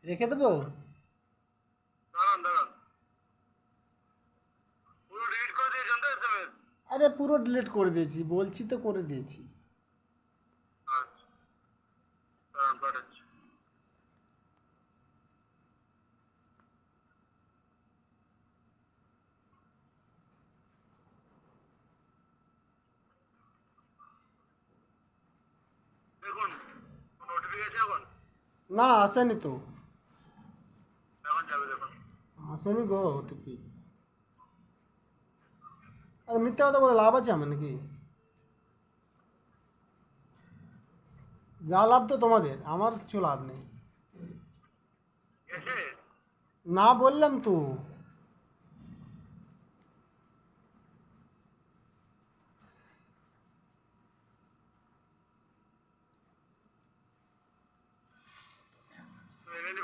রেখে দেবো? দাঁড়ান দাঁড়ান, পুরো ডিলিট করে দিয়েছেন তো এসএমএস? আরে পুরো ডিলিট করে দিয়েছি, বলছি তো করে দিয়েছি। আচ্ছা, দাঁড়ান পাঠাচ্ছি। দেখুন, কোনো ওটিপি গেছে এখন? না আসেনি তো। এখন যাবে দেখুন। আসেনি গো ওটিপি। আরে মিথ্যা কথা বলে লাভ আছে আমার নাকি? যা লাভ তো তোমাদের, আমার কিছু লাভ নেই। গেছে? না বললাম তো। এলএলই